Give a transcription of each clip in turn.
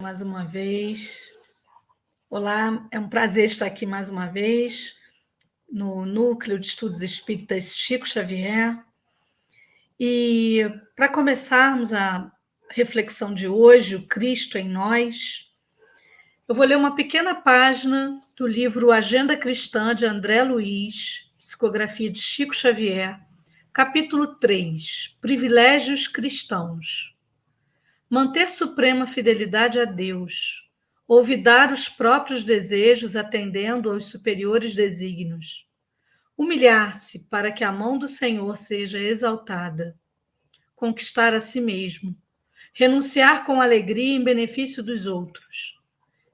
Mais uma vez. Olá, é um prazer estar aqui mais uma vez no Núcleo de Estudos Espíritas Chico Xavier. E para começarmos a reflexão de hoje, o Cristo em Nós, eu vou ler uma pequena página do livro Agenda Cristã de André Luiz, psicografia de Chico Xavier, capítulo 3, Privilégios Cristãos. Manter suprema fidelidade a Deus, olvidar os próprios desejos atendendo aos superiores desígnios, humilhar-se para que a mão do Senhor seja exaltada, conquistar a si mesmo, renunciar com alegria em benefício dos outros,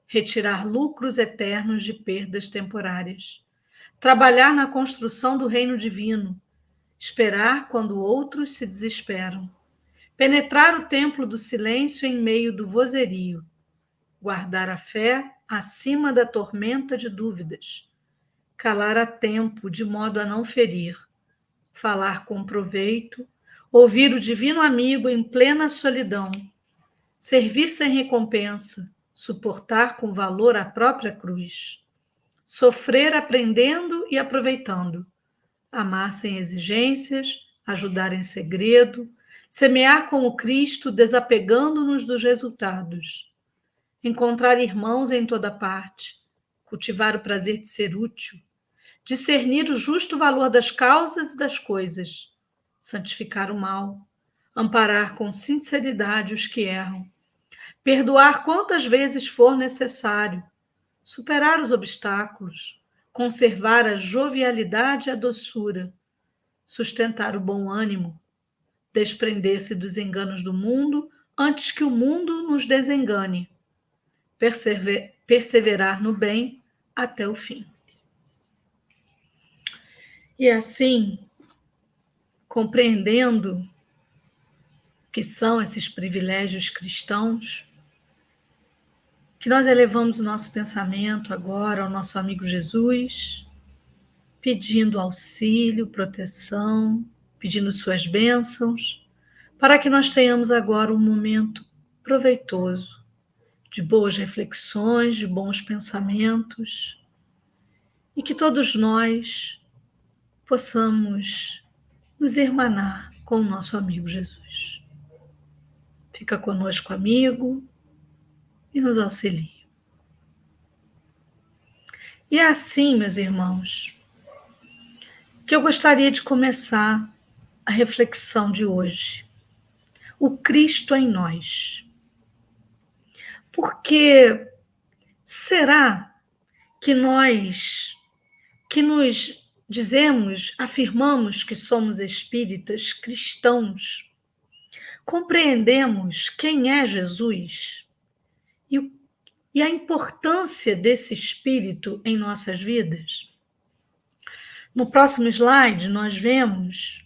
retirar lucros eternos de perdas temporárias, trabalhar na construção do reino divino, esperar quando outros se desesperam, penetrar o templo do silêncio em meio do vozerio, guardar a fé acima da tormenta de dúvidas, calar a tempo de modo a não ferir, falar com proveito, ouvir o divino amigo em plena solidão, servir sem recompensa, suportar com valor a própria cruz, sofrer aprendendo e aproveitando, amar sem exigências, ajudar em segredo, semear com o Cristo, desapegando-nos dos resultados, encontrar irmãos em toda parte, cultivar o prazer de ser útil, discernir o justo valor das causas e das coisas, santificar o mal, amparar com sinceridade os que erram, perdoar quantas vezes for necessário, superar os obstáculos, conservar a jovialidade e a doçura, sustentar o bom ânimo, desprender-se dos enganos do mundo antes que o mundo nos desengane, perseverar no bem até o fim. E assim, compreendendo que são esses privilégios cristãos, que nós elevamos o nosso pensamento agora ao nosso amigo Jesus, pedindo auxílio, proteção, pedindo suas bênçãos, para que nós tenhamos agora um momento proveitoso, de boas reflexões, de bons pensamentos, e que todos nós possamos nos irmanar com o nosso amigo Jesus. Fica conosco, amigo, e nos auxilie. E é assim, meus irmãos, que eu gostaria de começar a reflexão de hoje. O Cristo em nós. Porque será que nós, que nos dizemos, afirmamos que somos espíritas cristãos, compreendemos quem é Jesus e a importância desse espírito em nossas vidas? No próximo slide, nós vemos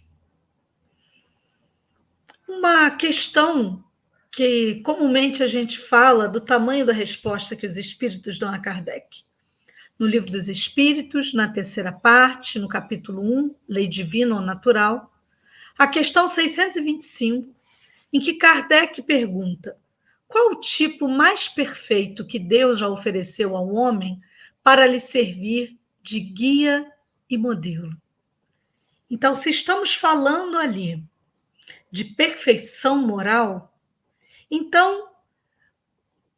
uma questão que comumente a gente fala do tamanho da resposta que os espíritos dão a Kardec. No Livro dos Espíritos, na terceira parte, no capítulo 1, Lei Divina ou Natural, a questão 625, em que Kardec pergunta: qual o tipo mais perfeito que Deus já ofereceu ao homem para lhe servir de guia e modelo? Então, se estamos falando ali de perfeição moral, então,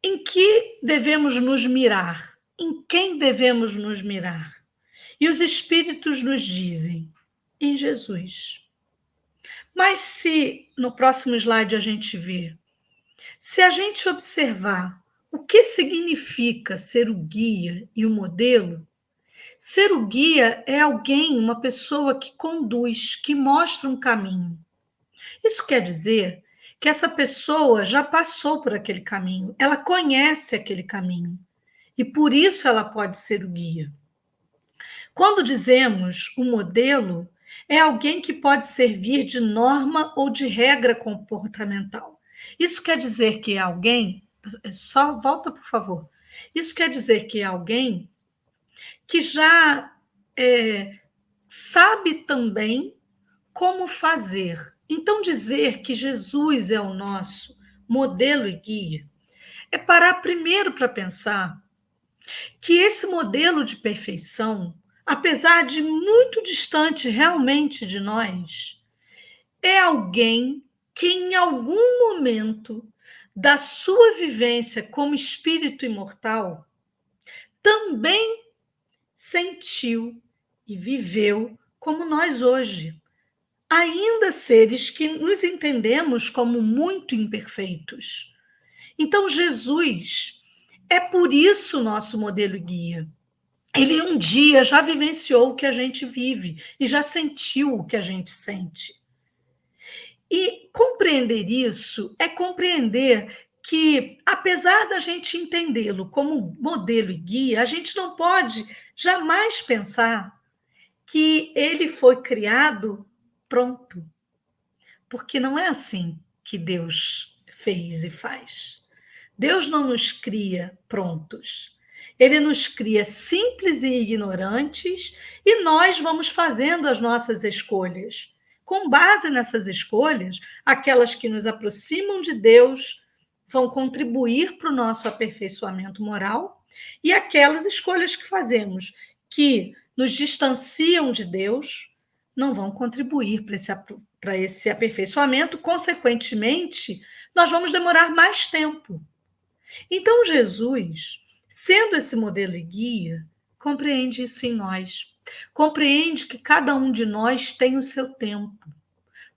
em que devemos nos mirar? Em quem devemos nos mirar? E os Espíritos nos dizem: em Jesus. Mas se, no próximo slide a gente vê, se a gente observar o que significa ser o guia e o modelo, ser o guia é alguém, uma pessoa que conduz, que mostra um caminho. Isso quer dizer que essa pessoa já passou por aquele caminho, ela conhece aquele caminho, e por isso ela pode ser o guia. Quando dizemos o modelo, é alguém que pode servir de norma ou de regra comportamental. Isso quer dizer que é alguém, só volta por favor, isso quer dizer que é alguém que já sabe também como fazer. Então, dizer que Jesus é o nosso modelo e guia é parar primeiro para pensar que esse modelo de perfeição, apesar de muito distante realmente de nós, é alguém que em algum momento da sua vivência como espírito imortal também sentiu e viveu como nós hoje, ainda seres que nos entendemos como muito imperfeitos. Então, Jesus é por isso nosso modelo e guia. Ele um dia já vivenciou o que a gente vive e já sentiu o que a gente sente. E compreender isso é compreender que, apesar da gente entendê-lo como modelo e guia, a gente não pode jamais pensar que ele foi criado pronto, porque não é assim que Deus fez e faz. Deus não nos cria prontos. Ele nos cria simples e ignorantes e nós vamos fazendo as nossas escolhas. Com base nessas escolhas, aquelas que nos aproximam de Deus vão contribuir para o nosso aperfeiçoamento moral e aquelas escolhas que fazemos que nos distanciam de Deus não vão contribuir para esse aperfeiçoamento. Consequentemente, nós vamos demorar mais tempo. Então, Jesus, sendo esse modelo e guia, compreende isso em nós. Compreende que cada um de nós tem o seu tempo.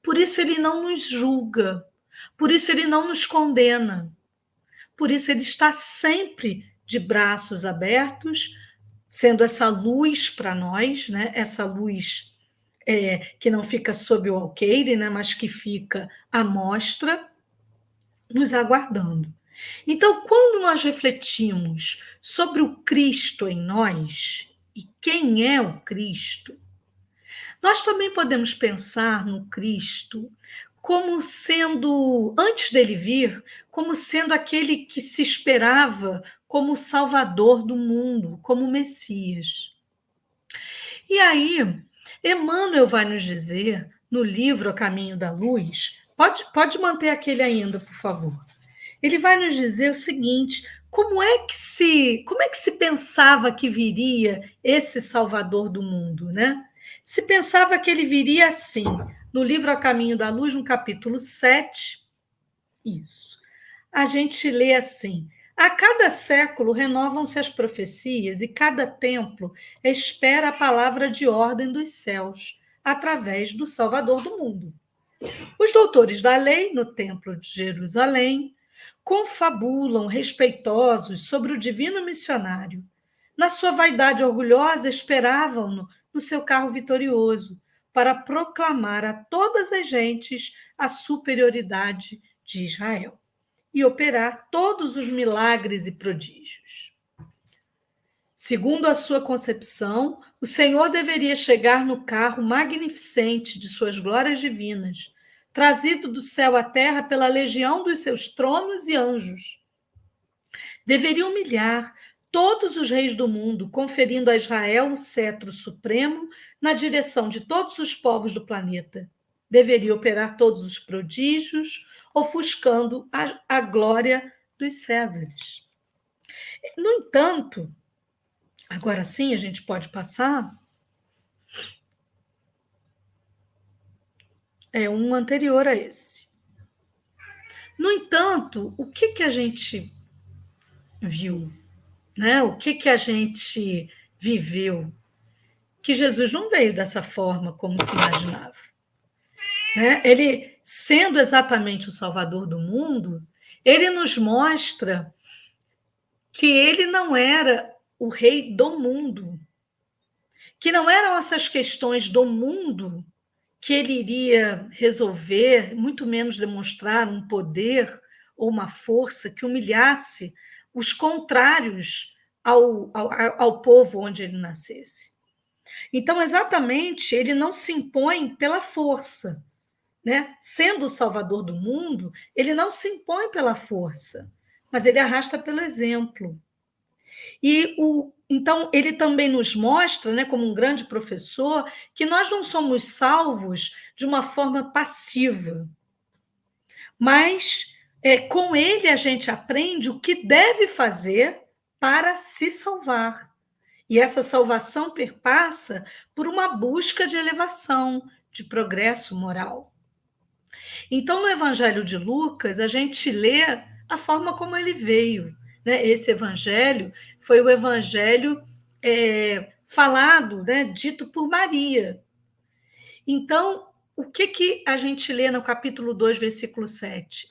Por isso, ele não nos julga. Por isso, ele não nos condena. Por isso, ele está sempre de braços abertos, sendo essa luz para nós, né? Essa luz que não fica sob o alqueire, né? Mas que fica à mostra, nos aguardando. Então, quando nós refletimos sobre o Cristo em nós e quem é o Cristo, nós também podemos pensar no Cristo como sendo, antes dele vir, como sendo aquele que se esperava como o Salvador do mundo, como o Messias. E aí, Emmanuel vai nos dizer, no livro A Caminho da Luz, pode manter aquele ainda, por favor. Ele vai nos dizer o seguinte: como é que se pensava que viria esse Salvador do mundo, né? Se pensava que ele viria assim, no livro A Caminho da Luz, no capítulo 7, isso. A gente lê assim: a cada século renovam-se as profecias e cada templo espera a palavra de ordem dos céus, através do Salvador do mundo. Os doutores da lei, no Templo de Jerusalém, confabulam respeitosos sobre o divino missionário. Na sua vaidade orgulhosa, esperavam-no no seu carro vitorioso, para proclamar a todas as gentes a superioridade de Israel e operar todos os milagres e prodígios. Segundo a sua concepção, o Senhor deveria chegar no carro magnificente de suas glórias divinas, trazido do céu à terra pela legião dos seus tronos e anjos. Deveria humilhar todos os reis do mundo, conferindo a Israel o cetro supremo na direção de todos os povos do planeta. Deveria operar todos os prodígios, ofuscando a glória dos Césares. No entanto, agora sim a gente pode passar. É um anterior a esse. No entanto, o que a gente viu, né? O que a gente viveu? Que Jesus não veio dessa forma como se imaginava. Né? Ele, sendo exatamente o Salvador do mundo, ele nos mostra que ele não era o rei do mundo, que não eram essas questões do mundo que ele iria resolver, muito menos demonstrar um poder ou uma força que humilhasse os contrários ao povo onde ele nascesse. Então, exatamente, ele não se impõe pela força, né? Sendo o Salvador do mundo, ele não se impõe pela força, mas ele arrasta pelo exemplo. Então, ele também nos mostra, né, como um grande professor, que nós não somos salvos de uma forma passiva, mas Com ele a gente aprende o que deve fazer para se salvar. E essa salvação perpassa por uma busca de elevação, de progresso moral. Então, no Evangelho de Lucas, a gente lê a forma como ele veio. Né? Esse evangelho foi o evangelho falado, né? Dito por Maria. Então, o que a gente lê no capítulo 2, versículo 7?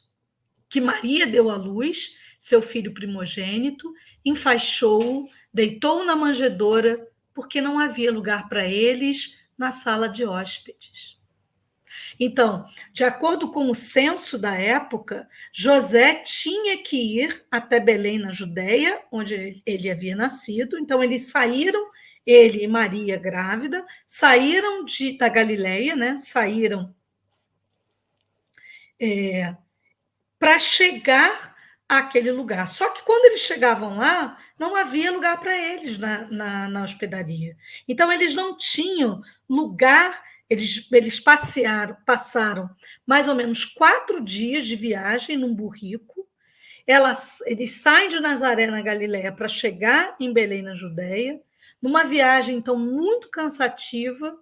Que Maria deu à luz seu filho primogênito, enfaixou-o, deitou-o na manjedoura, porque não havia lugar para eles na sala de hóspedes. Então, de acordo com o censo da época, José tinha que ir até Belém, na Judéia, onde ele havia nascido. Então, eles saíram, ele e Maria grávida, saíram da Galileia, né? Saíram para chegar àquele lugar. Só que quando eles chegavam lá, não havia lugar para eles na hospedaria. Então, eles não tinham lugar. Eles passaram mais ou menos 4 dias de viagem num burrico. Eles saem de Nazaré, na Galiléia, para chegar em Belém, na Judéia, numa viagem, então, muito cansativa,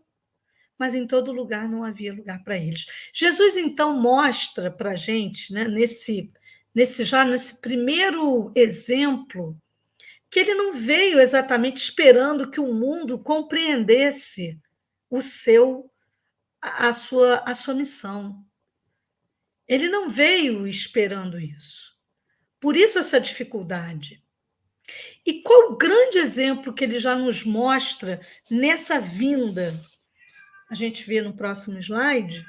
mas em todo lugar não havia lugar para eles. Jesus, então, mostra para a gente, né, nesse primeiro exemplo, que ele não veio exatamente esperando que o mundo compreendesse a sua missão. Ele não veio esperando isso. Por isso essa dificuldade. E qual o grande exemplo que ele já nos mostra nessa vinda? A gente vê no próximo slide.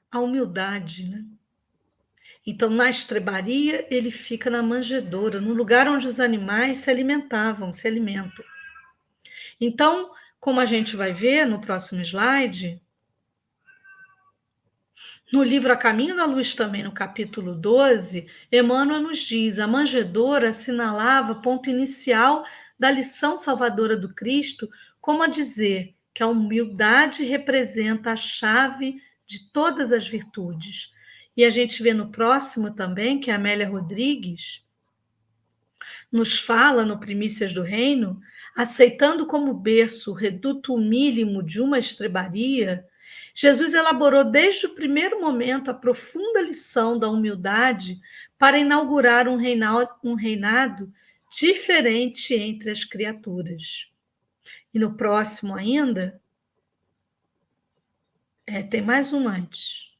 A humildade, né? Então, na estrebaria, ele fica na manjedoura, no lugar onde os animais se alimentam. Então, como a gente vai ver no próximo slide, no livro A Caminho da Luz, também no capítulo 12, Emmanuel nos diz: a manjedoura assinalava ponto inicial da lição salvadora do Cristo, como a dizer que a humildade representa a chave de todas as virtudes. E a gente vê no próximo também que a Amélia Rodrigues nos fala no Primícias do Reino, aceitando como berço o reduto humílimo de uma estrebaria, Jesus elaborou desde o primeiro momento a profunda lição da humildade para inaugurar um reinado diferente entre as criaturas. E no próximo ainda, tem mais um antes.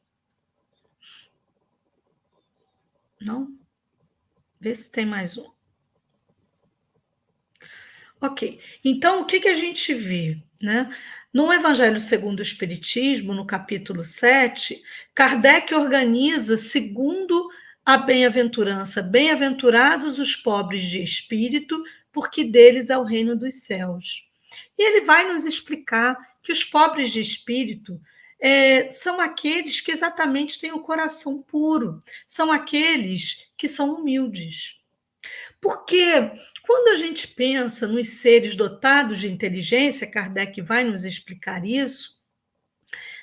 Não? Vê se tem mais um. Ok, então o que a gente vê, né? No Evangelho segundo o Espiritismo, no capítulo 7, Kardec organiza segundo a bem-aventurança: bem-aventurados os pobres de espírito, porque deles é o reino dos céus. E ele vai nos explicar que os pobres de espírito são aqueles que exatamente têm o coração puro, são aqueles que são humildes. Porque quando a gente pensa nos seres dotados de inteligência, Kardec vai nos explicar isso,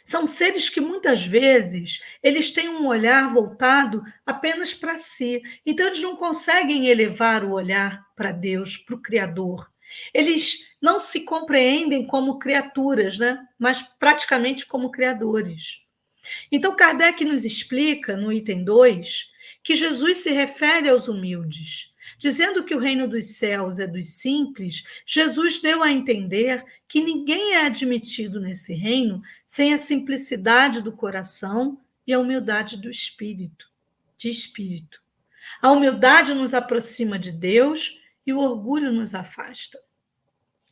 são seres que muitas vezes eles têm um olhar voltado apenas para si. Então eles não conseguem elevar o olhar para Deus, para o Criador. Eles não se compreendem como criaturas, né? Mas praticamente como criadores. Então Kardec nos explica no item 2 que Jesus se refere aos humildes. Dizendo que o reino dos céus é dos simples, Jesus deu a entender que ninguém é admitido nesse reino sem a simplicidade do coração e a humildade do espírito, de espírito. A humildade nos aproxima de Deus e o orgulho nos afasta.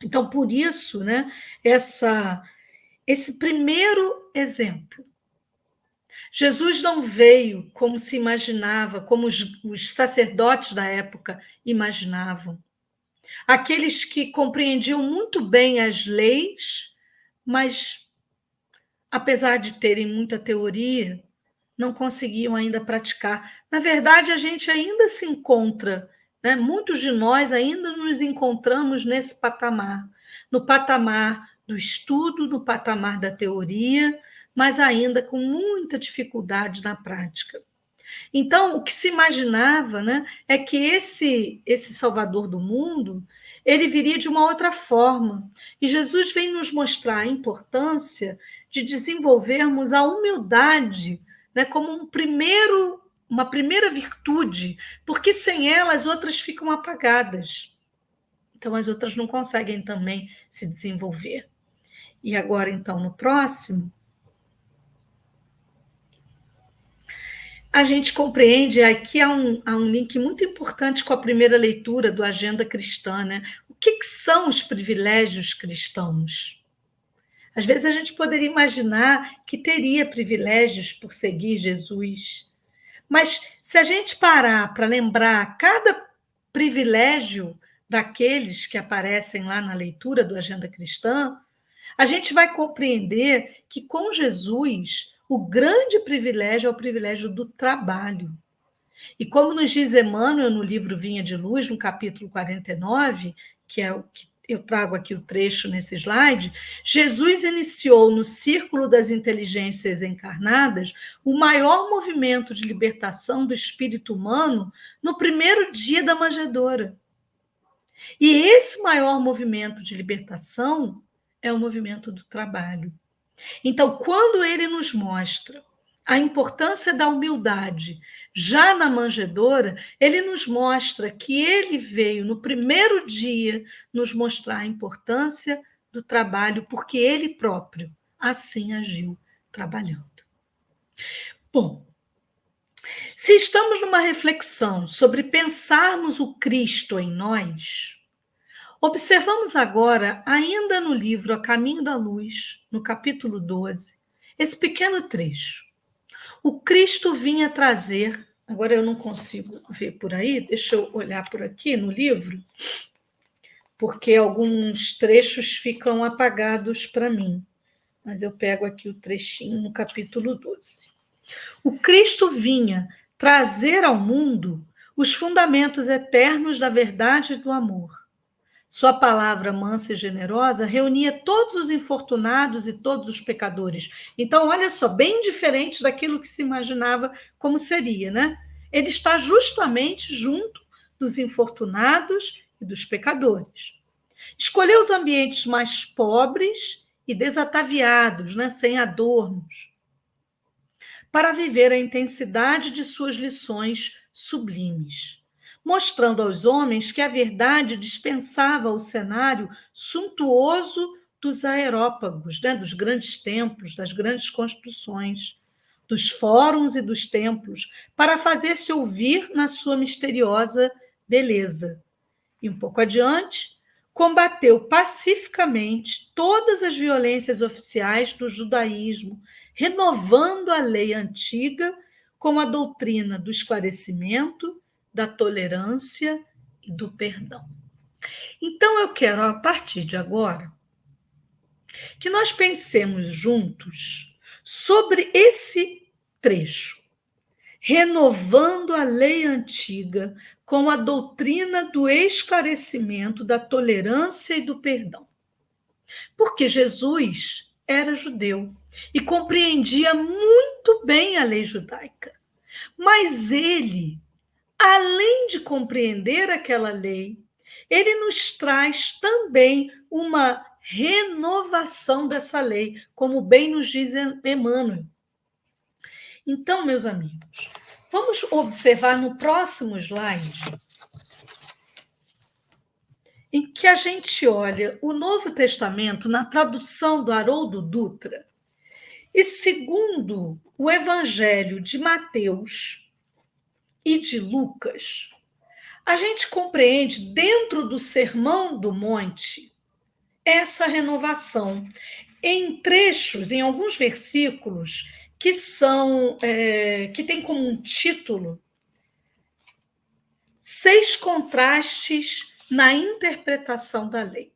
Então, por isso, né, esse primeiro exemplo. Jesus não veio como se imaginava, como os sacerdotes da época imaginavam. Aqueles que compreendiam muito bem as leis, mas, apesar de terem muita teoria, não conseguiam ainda praticar. Na verdade, a gente ainda se encontra, né? Muitos de nós ainda nos encontramos nesse patamar, no patamar do estudo, no patamar da teoria, mas ainda com muita dificuldade na prática. Então, o que se imaginava, né, é que esse Salvador do mundo, ele viria de uma outra forma. E Jesus vem nos mostrar a importância de desenvolvermos a humildade, né, como uma primeira virtude, porque sem ela as outras ficam apagadas. Então, as outras não conseguem também se desenvolver. E agora, então, no próximo, a gente compreende, aqui há um link muito importante com a primeira leitura do Agenda Cristã, né? O que são os privilégios cristãos? Às vezes a gente poderia imaginar que teria privilégios por seguir Jesus, mas se a gente parar para lembrar cada privilégio daqueles que aparecem lá na leitura do Agenda Cristã, a gente vai compreender que com Jesus o grande privilégio é o privilégio do trabalho. E como nos diz Emmanuel no livro Vinha de Luz, no capítulo 49, que é o que eu trago aqui o trecho nesse slide, Jesus iniciou no círculo das inteligências encarnadas o maior movimento de libertação do espírito humano no primeiro dia da manjedoura. E esse maior movimento de libertação é o movimento do trabalho. Então, quando ele nos mostra a importância da humildade já na manjedoura, ele nos mostra que ele veio no primeiro dia nos mostrar a importância do trabalho, porque ele próprio assim agiu trabalhando. Bom, se estamos numa reflexão sobre pensarmos o Cristo em nós, observamos agora, ainda no livro A Caminho da Luz, no capítulo 12, esse pequeno trecho. O Cristo vinha trazer, agora eu não consigo ver por aí, deixa eu olhar por aqui no livro, porque alguns trechos ficam apagados para mim, mas eu pego aqui o trechinho no capítulo 12. O Cristo vinha trazer ao mundo os fundamentos eternos da verdade e do amor. Sua palavra mansa e generosa reunia todos os infortunados e todos os pecadores. Então, olha só, bem diferente daquilo que se imaginava como seria, né? Ele está justamente junto dos infortunados e dos pecadores. Escolheu os ambientes mais pobres e desataviados, né? Sem adornos, para viver a intensidade de suas lições sublimes, mostrando aos homens que a verdade dispensava o cenário suntuoso dos aerópagos, né, dos grandes templos, das grandes construções, dos fóruns e dos templos, para fazer-se ouvir na sua misteriosa beleza. E um pouco adiante, combateu pacificamente todas as violências oficiais do judaísmo, renovando a lei antiga com a doutrina do esclarecimento, da tolerância e do perdão. Então, eu quero, a partir de agora, que nós pensemos juntos sobre esse trecho, renovando a lei antiga com a doutrina do esclarecimento, da tolerância e do perdão. Porque Jesus era judeu e compreendia muito bem a lei judaica. Mas ele, além de compreender aquela lei, ele nos traz também uma renovação dessa lei, como bem nos diz Emmanuel. Então, meus amigos, vamos observar no próximo slide em que a gente olha o Novo Testamento na tradução do Haroldo Dutra e segundo o Evangelho de Mateus e de Lucas, a gente compreende dentro do Sermão do Monte essa renovação em trechos, em alguns versículos que tem como um título 6 contrastes na interpretação da lei.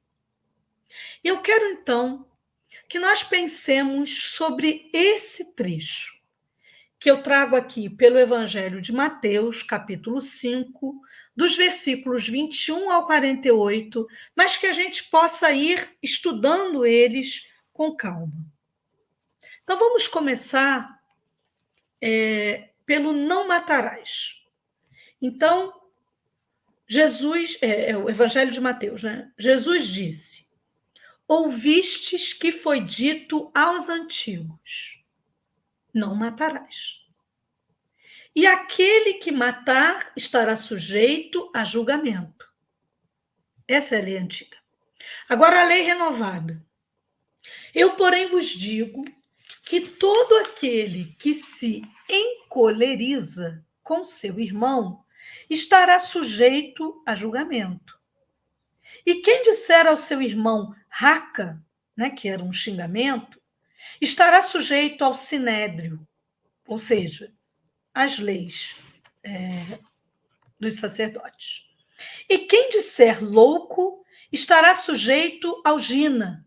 Eu quero, então, que nós pensemos sobre esse trecho, que eu trago aqui pelo Evangelho de Mateus, capítulo 5, dos versículos 21 ao 48, mas que a gente possa ir estudando eles com calma. Então, vamos começar pelo não matarás. Então, Jesus, é o Evangelho de Mateus, né? Jesus disse: ouvistes que foi dito aos antigos, não matarás. E aquele que matar estará sujeito a julgamento. Essa é a lei antiga. Agora, a lei renovada. Eu, porém, vos digo que todo aquele que se encoleriza com seu irmão estará sujeito a julgamento. E quem disser ao seu irmão raca, né, que era um xingamento, estará sujeito ao sinédrio, ou seja, às leis dos sacerdotes. E quem disser louco estará sujeito ao gina,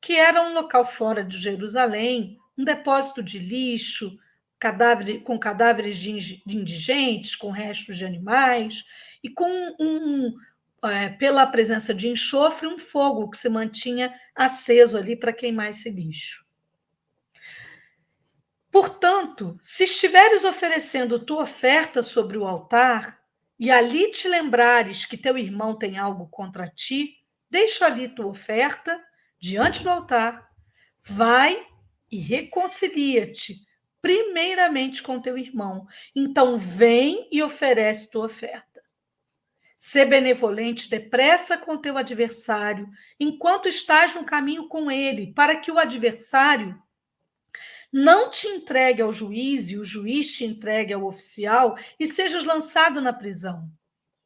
que era um local fora de Jerusalém, um depósito de lixo, com cadáveres de indigentes, com restos de animais, e com pela presença de enxofre, um fogo que se mantinha aceso ali para queimar esse lixo. Portanto, se estiveres oferecendo tua oferta sobre o altar, e ali te lembrares que teu irmão tem algo contra ti, deixa ali tua oferta diante do altar, vai e reconcilia-te primeiramente com teu irmão. Então vem e oferece tua oferta. Sê benevolente depressa com teu adversário, enquanto estás no caminho com ele, para que o adversário não te entregue ao juiz e o juiz te entregue ao oficial e sejas lançado na prisão.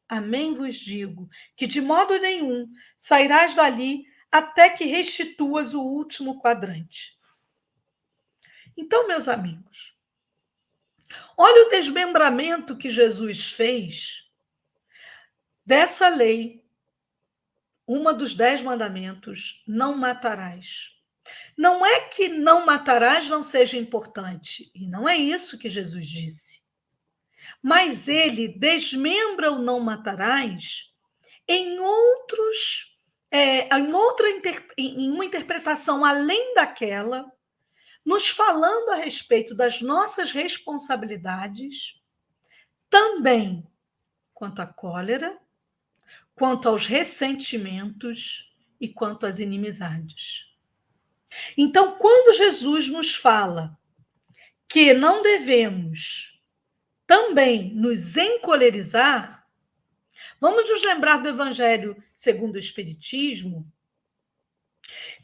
Amém vos digo que de modo nenhum sairás dali até que restituas o último quadrante. Então, meus amigos, olha o desmembramento que Jesus fez dessa lei, uma dos 10 mandamentos, não matarás. Não é que não matarás não seja importante, e não é isso que Jesus disse. Mas ele desmembra o não matarás em em uma interpretação além daquela, nos falando a respeito das nossas responsabilidades, também quanto à cólera, quanto aos ressentimentos e quanto às inimizades. Então, quando Jesus nos fala que não devemos também nos encolerizar, vamos nos lembrar do Evangelho segundo o Espiritismo,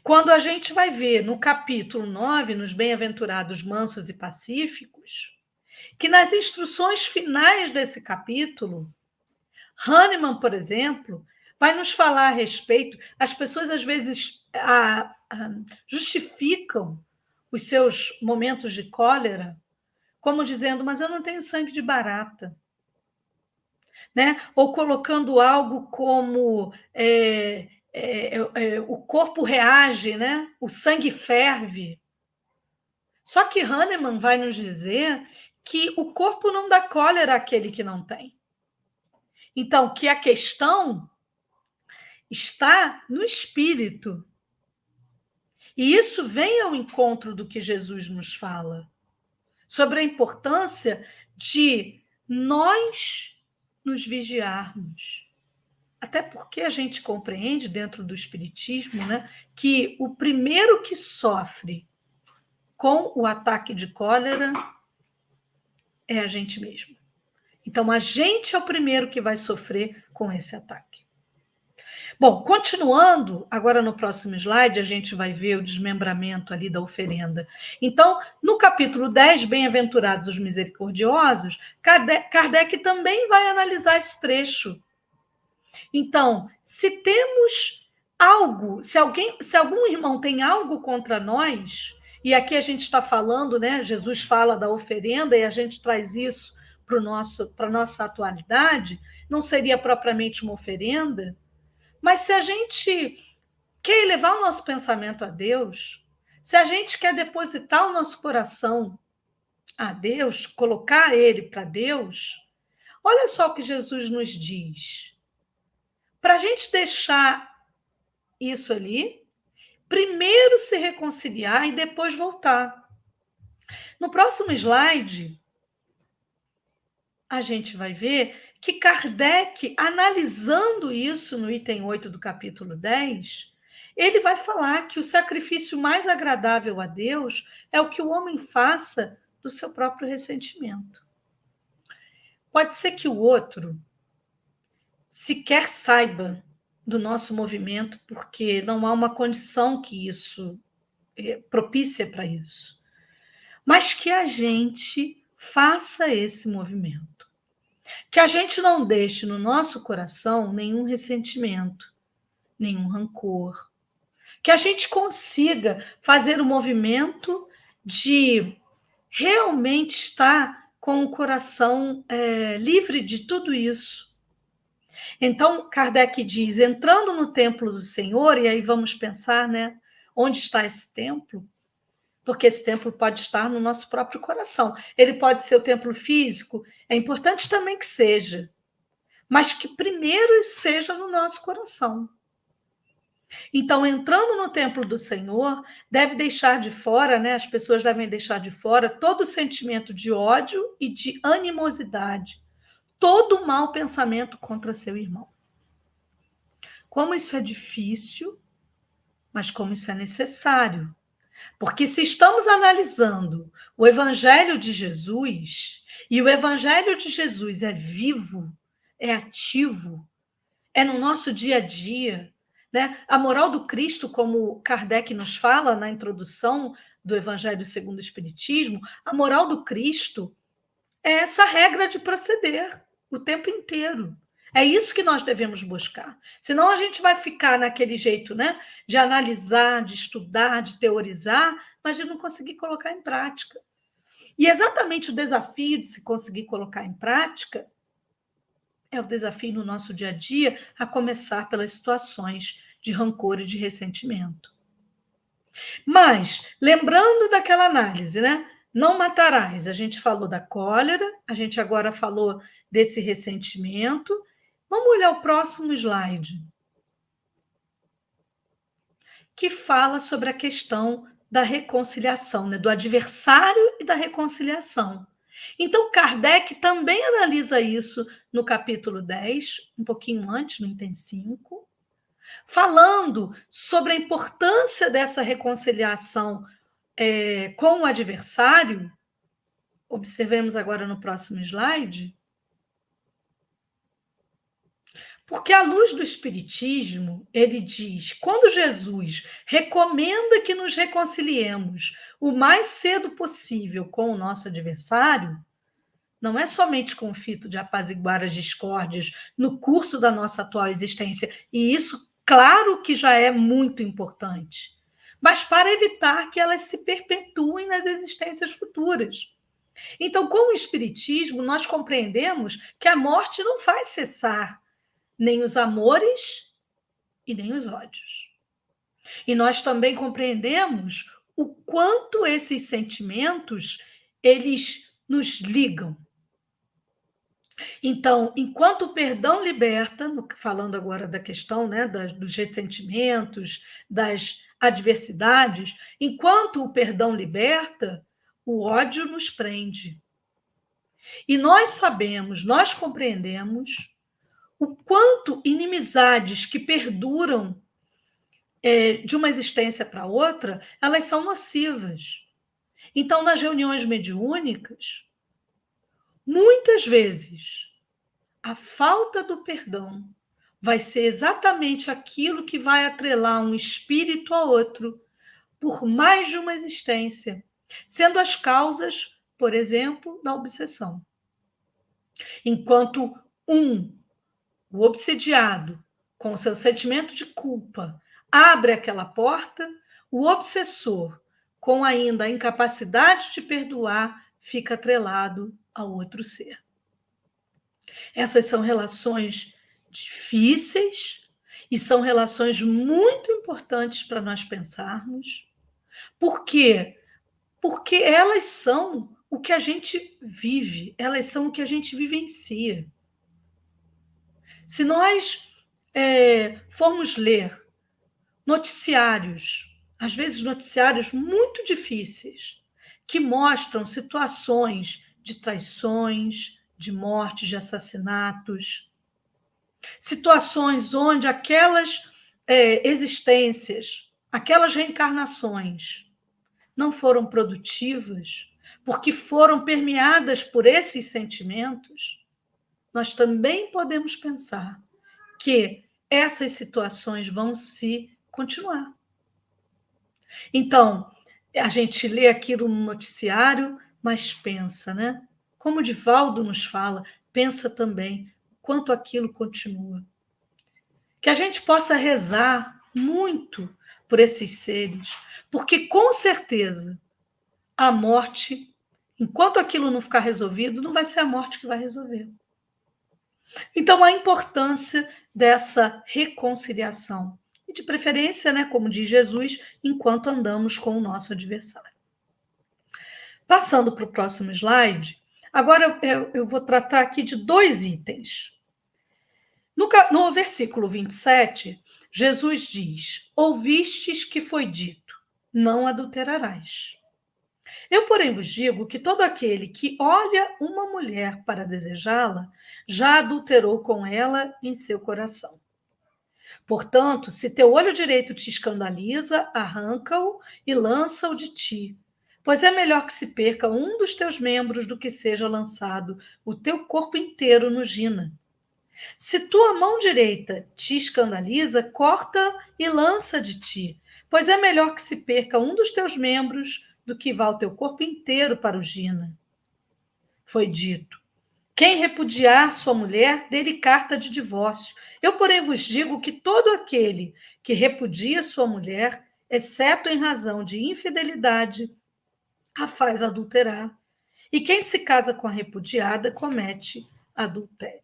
quando a gente vai ver no capítulo 9, nos Bem-aventurados mansos e pacíficos, que nas instruções finais desse capítulo, Hahnemann, por exemplo, vai nos falar a respeito. As pessoas, às vezes, justificam os seus momentos de cólera como dizendo, mas eu não tenho sangue de barata. Né? Ou colocando algo como o corpo reage, né? O sangue ferve. Só que Hahnemann vai nos dizer que o corpo não dá cólera àquele que não tem. Então, que a questão está no espírito. E isso vem ao encontro do que Jesus nos fala, sobre a importância de nós nos vigiarmos. Até porque a gente compreende, dentro do Espiritismo, né, que o primeiro que sofre com o ataque de cólera é a gente mesmo. Então, a gente é o primeiro que vai sofrer com esse ataque. Bom, continuando, agora no próximo slide, a gente vai ver o desmembramento ali da oferenda. Então, no capítulo 10, Bem-aventurados os misericordiosos, Kardec também vai analisar esse trecho. Então, se temos algo, se algum irmão tem algo contra nós, e aqui a gente está falando, né? Jesus fala da oferenda e a gente traz isso para a nossa atualidade, não seria propriamente uma oferenda, mas se a gente quer elevar o nosso pensamento a Deus, se a gente quer depositar o nosso coração a Deus, colocar ele para Deus, olha só o que Jesus nos diz. Para a gente deixar isso ali, primeiro se reconciliar e depois voltar. No próximo slide, a gente vai ver que Kardec, analisando isso no item 8 do capítulo 10, ele vai falar que o sacrifício mais agradável a Deus é o que o homem faça do seu próprio ressentimento. Pode ser que o outro sequer saiba do nosso movimento, porque não há uma condição que isso propícia para isso, mas que a gente faça esse movimento. Que a gente não deixe no nosso coração nenhum ressentimento, nenhum rancor. Que a gente consiga fazer o movimento de realmente estar com o coração livre de tudo isso. Então, Kardec diz, entrando no templo do Senhor, e aí vamos pensar, né, onde está esse templo? Porque esse templo pode estar no nosso próprio coração. Ele pode ser o templo físico, é importante também que seja, mas que primeiro seja no nosso coração. Então, entrando no templo do Senhor, deve deixar de fora, né, as pessoas devem deixar de fora todo o sentimento de ódio e de animosidade, todo mau pensamento contra seu irmão. Como isso é difícil, mas como isso é necessário. Porque se estamos analisando o Evangelho de Jesus, e o Evangelho de Jesus é vivo, é ativo, é no nosso dia a dia, né? A moral do Cristo, como Kardec nos fala na introdução do Evangelho segundo o Espiritismo, a moral do Cristo é essa regra de proceder o tempo inteiro. É isso que nós devemos buscar. Senão a gente vai ficar naquele jeito, né, de analisar, de estudar, de teorizar, mas de não conseguir colocar em prática. E exatamente o desafio de se conseguir colocar em prática é o desafio no nosso dia a dia, a começar pelas situações de rancor e de ressentimento. Mas, lembrando daquela análise, né? Não matarás. A gente falou da cólera, a gente agora falou desse ressentimento. Vamos olhar o próximo slide, que fala sobre a questão da reconciliação, né? Do adversário e da reconciliação. Então, Kardec também analisa isso no capítulo 10, um pouquinho antes, no item 5, falando sobre a importância dessa reconciliação com o adversário. Observemos agora no próximo slide. Porque à luz do Espiritismo, ele diz, quando Jesus recomenda que nos reconciliemos o mais cedo possível com o nosso adversário, não é somente com o fito de apaziguar as discórdias no curso da nossa atual existência, e isso, claro que já é muito importante, mas para evitar que elas se perpetuem nas existências futuras. Então, com o Espiritismo, nós compreendemos que a morte não faz cessar nem os amores e nem os ódios. E nós também compreendemos o quanto esses sentimentos, eles nos ligam. Então, enquanto o perdão liberta, falando agora da questão, né, dos ressentimentos, das adversidades, enquanto o perdão liberta, o ódio nos prende. E nós sabemos, nós compreendemos o quanto inimizades que perduram de uma existência para outra, elas são nocivas. Então, nas reuniões mediúnicas, muitas vezes, a falta do perdão vai ser exatamente aquilo que vai atrelar um espírito a outro por mais de uma existência, sendo as causas, por exemplo, da obsessão. Enquanto o obsediado, com o seu sentimento de culpa, abre aquela porta, o obsessor, com ainda a incapacidade de perdoar, fica atrelado ao outro ser. Essas são relações difíceis e são relações muito importantes para nós pensarmos. Por quê? Porque elas são o que a gente vive, elas são o que a gente vivencia. Se nós formos ler noticiários, às vezes noticiários muito difíceis, que mostram situações de traições, de mortes, de assassinatos, situações onde aquelas existências, aquelas reencarnações não foram produtivas, porque foram permeadas por esses sentimentos, nós também podemos pensar que essas situações vão se continuar. Então, a gente lê aquilo no noticiário, mas pensa, né? Como o Divaldo nos fala, pensa também quanto aquilo continua. Que a gente possa rezar muito por esses seres, porque com certeza a morte, enquanto aquilo não ficar resolvido, não vai ser a morte que vai resolver. Então, a importância dessa reconciliação. E, de preferência, né, como diz Jesus, enquanto andamos com o nosso adversário. Passando para o próximo slide, agora eu vou tratar aqui de 2 itens. No versículo 27, Jesus diz: ouvistes que foi dito, não adulterarás. Eu, porém, vos digo que todo aquele que olha uma mulher para desejá-la, já adulterou com ela em seu coração. Portanto, se teu olho direito te escandaliza, arranca-o e lança-o de ti. Pois é melhor que se perca um dos teus membros do que seja lançado o teu corpo inteiro no Gina. Se tua mão direita te escandaliza, corta e lança de ti. Pois é melhor que se perca um dos teus membros do que vá o teu corpo inteiro para o Gina. Foi dito: quem repudiar sua mulher, dê-lhe carta de divórcio. Eu, porém, vos digo que todo aquele que repudia sua mulher, exceto em razão de infidelidade, a faz adulterar. E quem se casa com a repudiada comete adultério.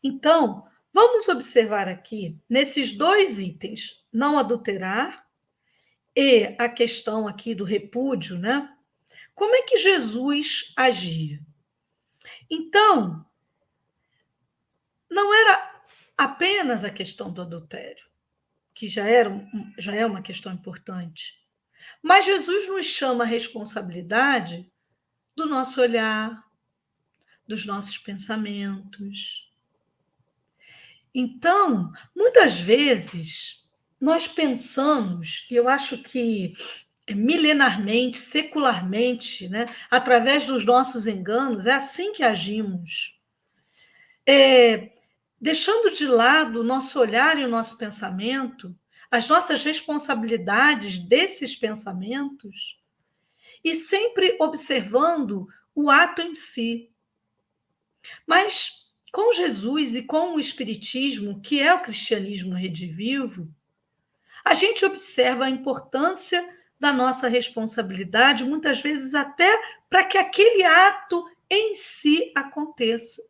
Então, vamos observar aqui, nesses 2 itens, não adulterar e a questão aqui do repúdio, né? Como é que Jesus agia? Então, não era apenas a questão do adultério, que já é uma questão importante, mas Jesus nos chama a responsabilidade do nosso olhar, dos nossos pensamentos. Então, muitas vezes, nós pensamos, e eu acho que milenarmente, secularmente, né, através dos nossos enganos, é assim que agimos. Deixando de lado o nosso olhar e o nosso pensamento, as nossas responsabilidades desses pensamentos, e sempre observando o ato em si. Mas com Jesus e com o Espiritismo, que é o cristianismo redivivo, a gente observa a importância da nossa responsabilidade, muitas vezes até para que aquele ato em si aconteça.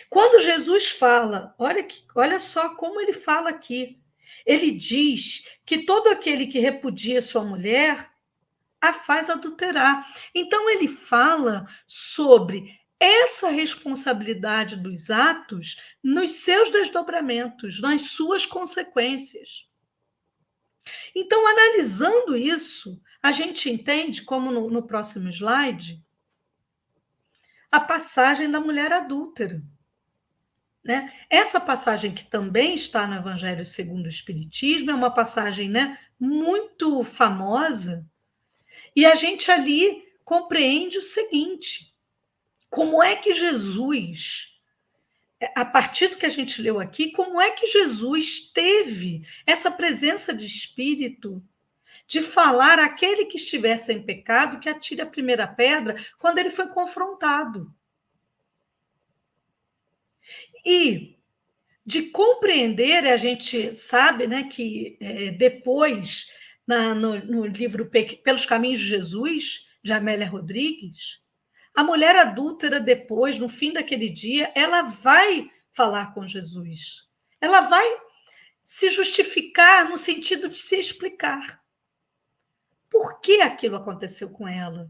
Quando Jesus fala, olha só como ele fala aqui. Ele diz que todo aquele que repudia sua mulher a faz adulterar. Então, ele fala sobre essa responsabilidade dos atos nos seus desdobramentos, nas suas consequências. Então, analisando isso, a gente entende, como no próximo slide, a passagem da mulher adúltera. Né? Essa passagem que também está no Evangelho segundo o Espiritismo é uma passagem, né, muito famosa, e a gente ali compreende o seguinte: como é que Jesus, a partir do que a gente leu aqui, como é que Jesus teve essa presença de espírito de falar àquele que estivesse em pecado que atire a primeira pedra quando ele foi confrontado? E de compreender, a gente sabe, né, que depois, no livro Pelos Caminhos de Jesus, de Amélia Rodrigues, a mulher adúltera, depois, no fim daquele dia, ela vai falar com Jesus. Ela vai se justificar no sentido de se explicar. Por que aquilo aconteceu com ela?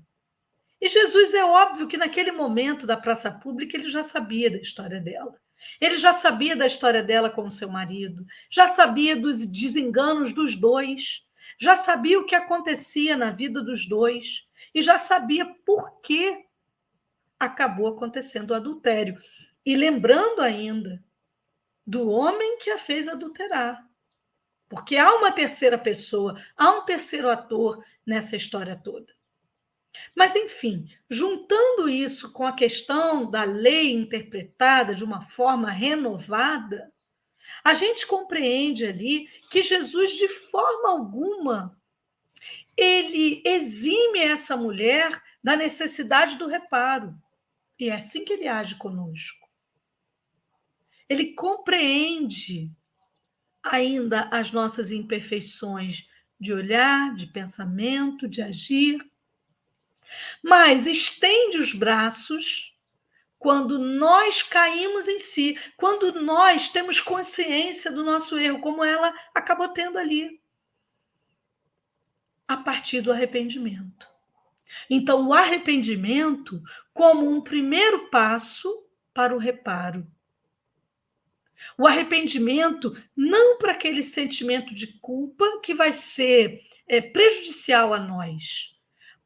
E Jesus, é óbvio que naquele momento da praça pública, ele já sabia da história dela. Ele já sabia da história dela com o seu marido, já sabia dos desenganos dos dois, já sabia o que acontecia na vida dos dois. e já sabia por que acabou acontecendo o adultério. E lembrando ainda do homem que a fez adulterar. Porque há uma terceira pessoa, há um terceiro ator nessa história toda. Mas, enfim, juntando isso com a questão da lei interpretada de uma forma renovada, a gente compreende ali que Jesus, de forma alguma, ele exime essa mulher da necessidade do reparo. E é assim que ele age conosco. Ele compreende ainda as nossas imperfeições de olhar, de pensamento, de agir, mas estende os braços quando nós caímos em si, quando nós temos consciência do nosso erro, como ela acabou tendo ali, a partir do arrependimento. Então, o arrependimento como um primeiro passo para o reparo. O arrependimento não para aquele sentimento de culpa que vai ser prejudicial a nós,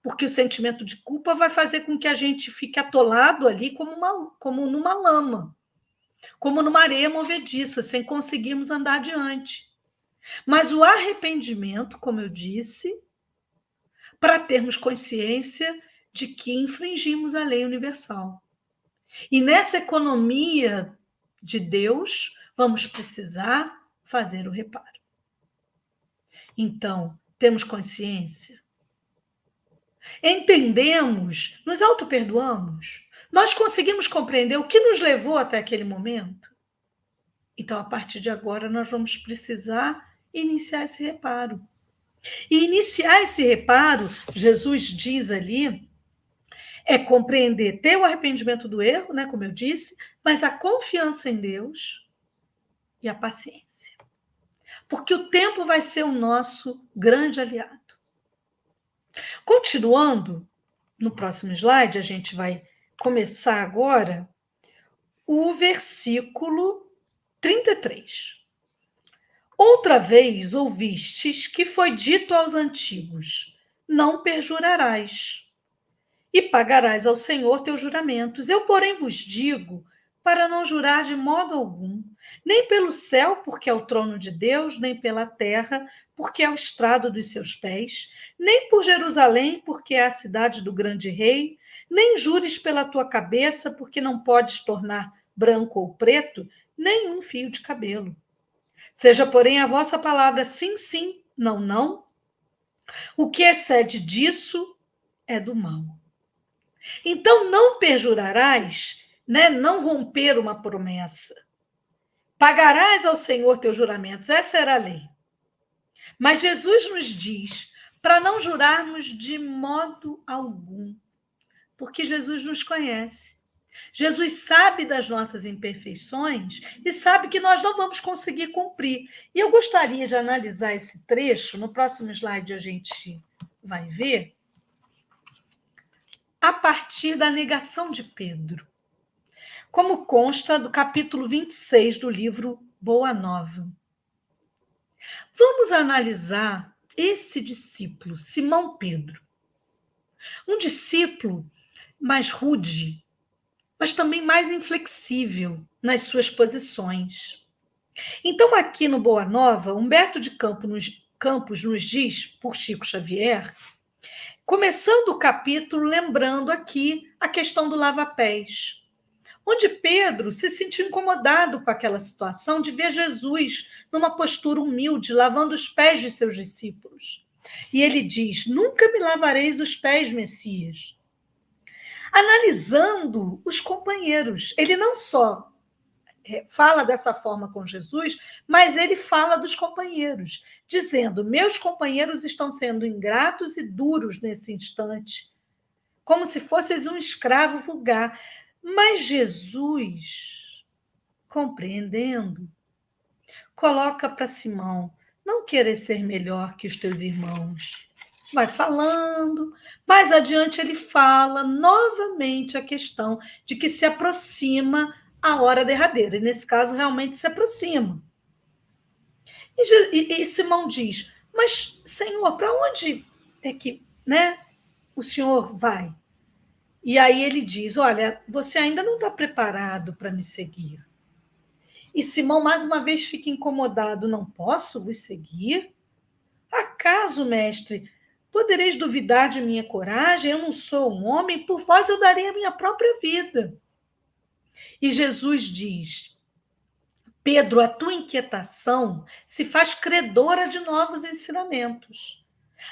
porque o sentimento de culpa vai fazer com que a gente fique atolado ali como numa lama, como numa areia movediça, sem conseguirmos andar adiante. Mas o arrependimento, como eu disse, para termos consciência de que infringimos a lei universal. E nessa economia de Deus, vamos precisar fazer o reparo. Então, temos consciência? Entendemos? Nos autoperdoamos? Nós conseguimos compreender o que nos levou até aquele momento? Então, a partir de agora, nós vamos precisar iniciar esse reparo. E iniciar esse reparo, Jesus diz ali, é compreender, ter o arrependimento do erro, né, como eu disse, mas a confiança em Deus e a paciência. Porque o tempo vai ser o nosso grande aliado. Continuando, no próximo slide, a gente vai começar agora o versículo 33. Outra vez ouvistes que foi dito aos antigos: não perjurarás, e pagarás ao Senhor teus juramentos. Eu, porém, vos digo, para não jurar de modo algum, nem pelo céu, porque é o trono de Deus, nem pela terra, porque é o estrado dos seus pés, nem por Jerusalém, porque é a cidade do grande rei, nem jures pela tua cabeça, porque não podes tornar branco ou preto nem um fio de cabelo. Seja, porém, a vossa palavra sim, sim, não, não. O que excede disso é do mal. Então, não perjurarás, né? Não romper uma promessa. Pagarás ao Senhor teus juramentos. Essa era a lei. Mas Jesus nos diz para não jurarmos de modo algum, porque Jesus nos conhece. Jesus sabe das nossas imperfeições e sabe que nós não vamos conseguir cumprir. E eu gostaria de analisar esse trecho, no próximo slide a gente vai ver, a partir da negação de Pedro, como consta do capítulo 26 do livro Boa Nova. Vamos analisar esse discípulo, Simão Pedro. Um discípulo mais rude, mas também mais inflexível nas suas posições. Então, aqui no Boa Nova, Humberto de Campos nos diz, por Chico Xavier, começando o capítulo lembrando aqui a questão do lava-pés, onde Pedro se sentiu incomodado com aquela situação de ver Jesus numa postura humilde, lavando os pés de seus discípulos. E ele diz: nunca me lavareis os pés, Messias. Analisando os companheiros, ele não só fala dessa forma com Jesus, mas ele fala dos companheiros, dizendo: meus companheiros estão sendo ingratos e duros nesse instante, como se fosseis um escravo vulgar. Mas Jesus, compreendendo, coloca para Simão: não querer ser melhor que os teus irmãos. Vai falando, mais adiante ele fala novamente a questão de que se aproxima a hora derradeira, e nesse caso realmente se aproxima. E Simão diz: mas, Senhor, para onde é que, né? o senhor vai. E aí ele diz, olha, você ainda não está preparado para me seguir. E Simão, mais uma vez, fica incomodado. Não posso vos seguir? Acaso, mestre, podereis duvidar de minha coragem? Eu não sou um homem, por vós eu daria a minha própria vida. E Jesus diz, Pedro, a tua inquietação se faz credora de novos ensinamentos.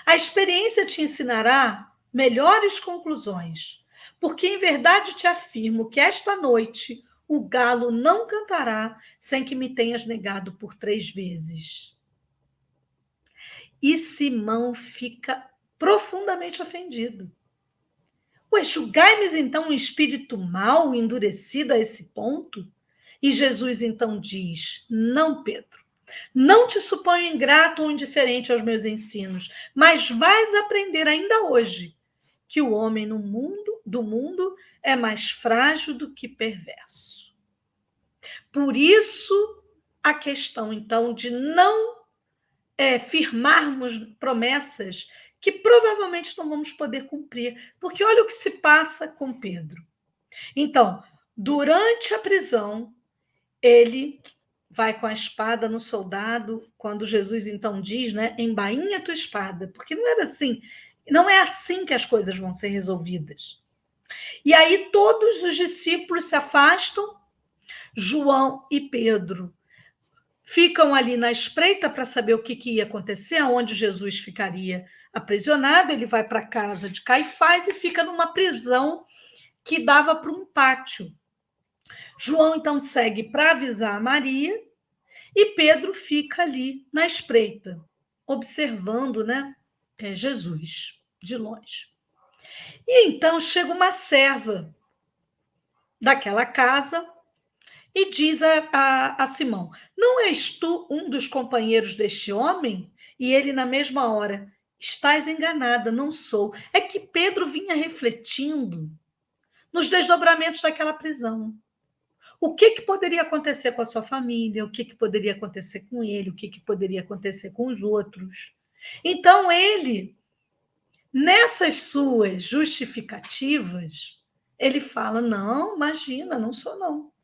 A experiência te ensinará melhores conclusões, porque em verdade te afirmo que esta noite o galo não cantará sem que me tenhas negado por 3 vezes. E Simão fica profundamente ofendido. Ué, julgai-me então um espírito mau, endurecido a esse ponto? E Jesus então diz, não, Pedro, não te suponho ingrato ou indiferente aos meus ensinos, mas vais aprender ainda hoje que o homem do mundo é mais frágil do que perverso. Por isso, a questão, então, de não firmarmos promessas que provavelmente não vamos poder cumprir. Porque olha o que se passa com Pedro. Então, durante a prisão, ele vai com a espada no soldado, quando Jesus então diz, né, embainha tua espada, porque não era assim, não é assim que as coisas vão ser resolvidas. E aí todos os discípulos se afastam, João e Pedro ficam ali na espreita para saber o que ia acontecer, onde Jesus ficaria aprisionado. Ele vai para a casa de Caifás e fica numa prisão que dava para um pátio. João então segue para avisar a Maria e Pedro fica ali na espreita, observando, né, Jesus de longe. E então chega uma serva daquela casa e diz a Simão, não és tu um dos companheiros deste homem? E ele, na mesma hora, estás enganada, não sou. É que Pedro vinha refletindo nos desdobramentos daquela prisão. O que poderia acontecer com a sua família, o que poderia acontecer com ele, o que poderia acontecer com os outros. Então, ele, nessas suas justificativas, ele fala, não, imagina, não sou não.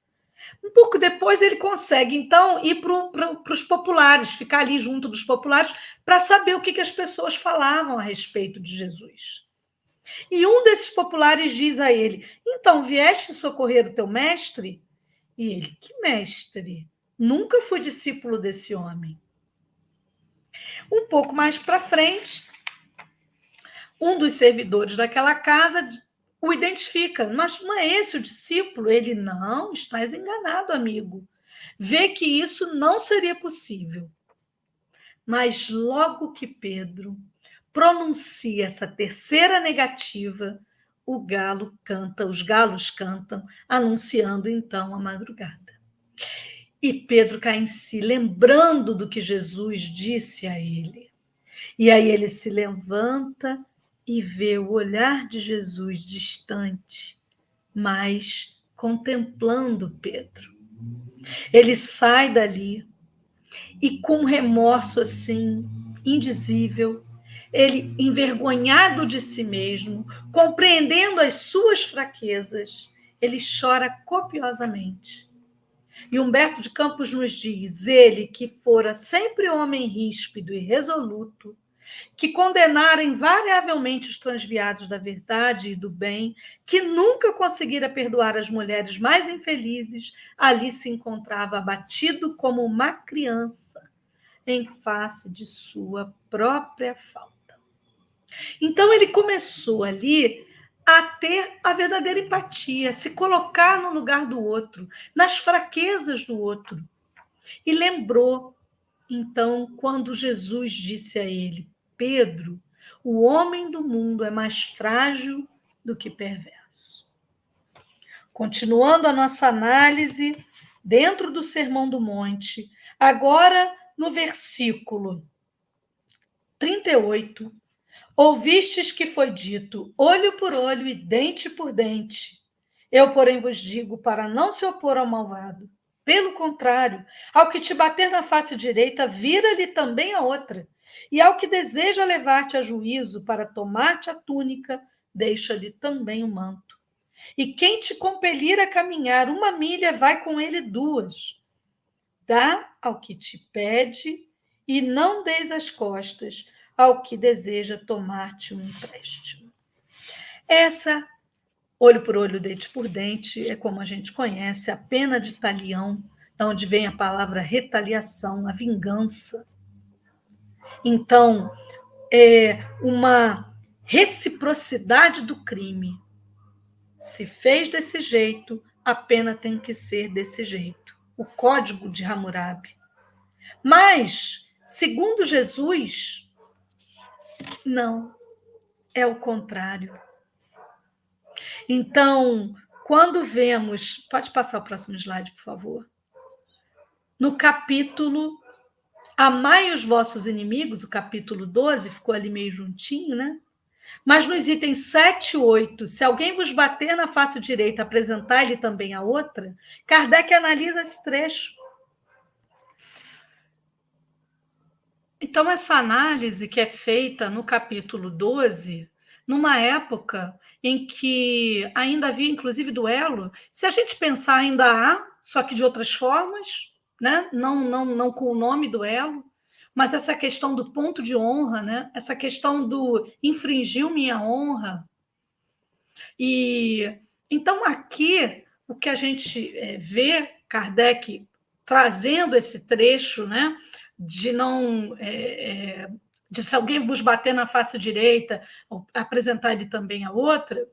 Um pouco depois ele consegue, então, ir para os populares, ficar ali junto dos populares, para saber o que as pessoas falavam a respeito de Jesus. E um desses populares diz a ele, então, vieste socorrer o teu mestre? E ele, que mestre? Nunca fui discípulo desse homem. Um pouco mais para frente, um dos servidores daquela casa o identifica, mas não é esse o discípulo? Ele, não, estás enganado, amigo. Vê que isso não seria possível. Mas logo que Pedro pronuncia essa terceira negativa, os galos cantam, anunciando então a madrugada. E Pedro cai em si, lembrando do que Jesus disse a ele. E aí ele se levanta e vê o olhar de Jesus distante, mas contemplando Pedro. Ele sai dali e com um remorso assim, indizível, ele, envergonhado de si mesmo, compreendendo as suas fraquezas, ele chora copiosamente. E Humberto de Campos nos diz, ele que fora sempre homem ríspido e resoluto, que condenara invariavelmente os transviados da verdade e do bem, que nunca conseguira perdoar as mulheres mais infelizes, ali se encontrava abatido como uma criança em face de sua própria falta. Então ele começou ali a ter a verdadeira empatia, se colocar no lugar do outro, nas fraquezas do outro. E lembrou, então, quando Jesus disse a ele, Pedro, o homem do mundo é mais frágil do que perverso. Continuando a nossa análise dentro do Sermão do Monte, agora no versículo 38, ouvistes que foi dito, olho por olho e dente por dente. Eu, porém, vos digo, para não se opor ao malvado. Pelo contrário, ao que te bater na face direita, vira-lhe também a outra. E ao que deseja levar-te a juízo para tomar-te a túnica, deixa-lhe também o manto. E quem te compelir a caminhar 1 milha, vai com ele 2. Dá ao que te pede, e não deis as costas ao que deseja tomar-te um empréstimo. Essa, olho por olho, dente por dente, é como a gente conhece, a pena de talião, da onde vem a palavra retaliação, a vingança. Então, é uma reciprocidade do crime. Se fez desse jeito, a pena tem que ser desse jeito. O código de Hammurabi. Mas, segundo Jesus, não, é o contrário. Então, quando vemos... Pode passar o próximo slide, por favor. No capítulo Amai os vossos inimigos, o capítulo 12, ficou ali meio juntinho, né? Mas nos itens 7 e 8, se alguém vos bater na face direita, apresentar-lhe também a outra, Kardec analisa esse trecho. Então, essa análise que é feita no capítulo 12, numa época em que ainda havia, inclusive, duelo, se a gente pensar, ainda há, só que de outras formas, né? Não com o nome duelo, mas essa questão do ponto de honra, né? Essa questão do infringiu minha honra. E então, aqui, o que a gente vê, Kardec trazendo esse trecho, né? De não... de se alguém vos bater na face direita, apresentar ele também a outra,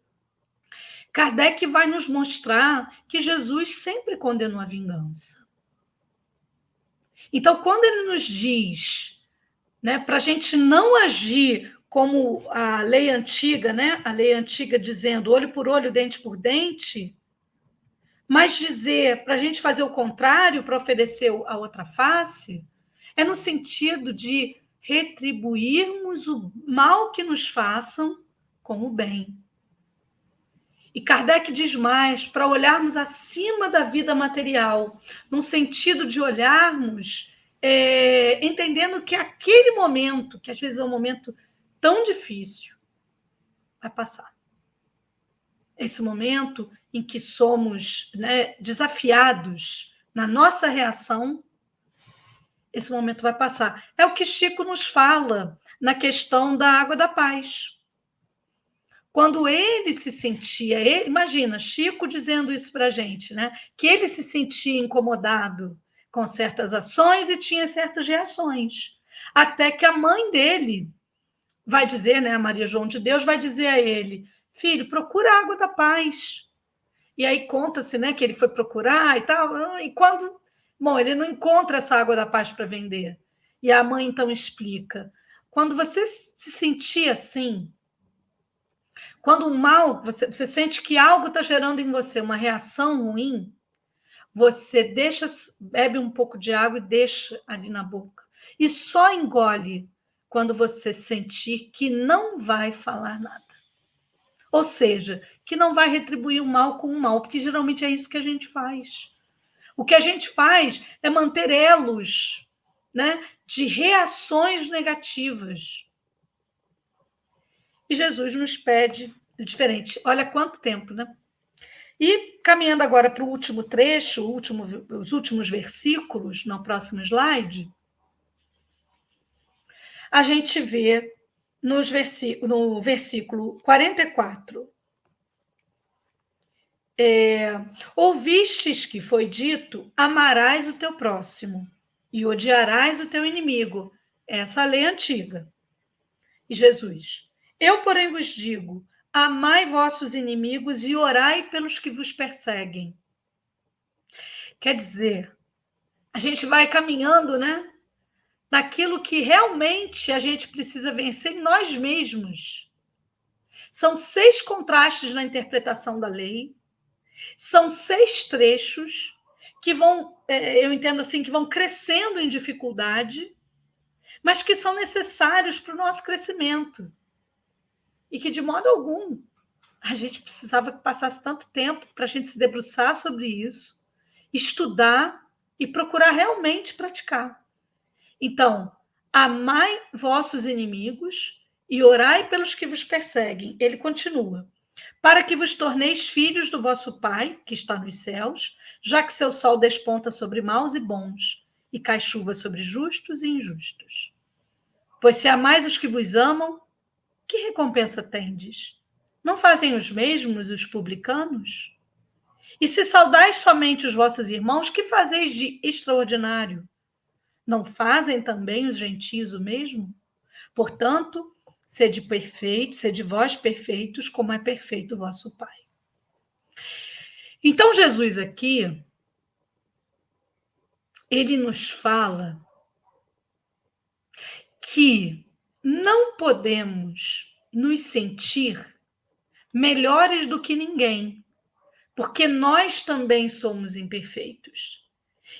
Kardec vai nos mostrar que Jesus sempre condenou a vingança. Então, quando ele nos diz, né, para a gente não agir como a lei antiga, né, a lei antiga dizendo olho por olho, dente por dente, mas dizer para a gente fazer o contrário, para oferecer a outra face, é no sentido de retribuirmos o mal que nos façam com o bem. E Kardec diz mais, para olharmos acima da vida material, no sentido de olharmos entendendo que aquele momento, que às vezes é um momento tão difícil, vai passar. Esse momento em que somos, né, desafiados na nossa reação, esse momento vai passar. É o que Chico nos fala na questão da água da paz. Quando ele se sentia... imagina, Chico dizendo isso para a gente, né? Que ele se sentia incomodado com certas ações e tinha certas reações. Até que a mãe dele vai dizer, né, a Maria João de Deus, vai dizer a ele, filho, procura a água da paz. E aí conta-se, né, que ele foi procurar e tal, e quando... Bom, ele não encontra essa água da paz para vender. E a mãe, então, explica. Quando você se sentir assim, quando o mal, você sente que algo está gerando em você uma reação ruim, você bebe um pouco de água e deixa ali na boca. E só engole quando você sentir que não vai falar nada. Ou seja, que não vai retribuir o mal com o mal, porque geralmente é isso que a gente faz. O que a gente faz é manter elos, né, de reações negativas. E Jesus nos pede diferente. Olha quanto tempo, né? E caminhando agora para o último trecho, os últimos versículos, no próximo slide, a gente vê no versículo 44. Ouvistes que foi dito, amarás o teu próximo e odiarás o teu inimigo. Essa é a lei antiga. E Jesus, eu, porém, vos digo, amai vossos inimigos e orai pelos que vos perseguem. Quer dizer, a gente vai caminhando, né, naquilo que realmente a gente precisa vencer em nós mesmos. São 6 contrastes na interpretação da lei, são 6 trechos que vão, eu entendo assim, que vão crescendo em dificuldade, mas que são necessários para o nosso crescimento. E que, de modo algum, a gente precisava que passasse tanto tempo para a gente se debruçar sobre isso, estudar e procurar realmente praticar. Então, amai vossos inimigos e orai pelos que vos perseguem. Ele continua. Para que vos torneis filhos do vosso Pai, que está nos céus, já que seu sol desponta sobre maus e bons, e cai chuva sobre justos e injustos. Pois se amais os que vos amam, que recompensa tendes? Não fazem os mesmos os publicanos? E se saudais somente os vossos irmãos, que fazeis de extraordinário? Não fazem também os gentios o mesmo? Portanto, sede perfeitos, sede vós perfeitos, como é perfeito o vosso Pai. Então, Jesus aqui, ele nos fala que não podemos nos sentir melhores do que ninguém, porque nós também somos imperfeitos.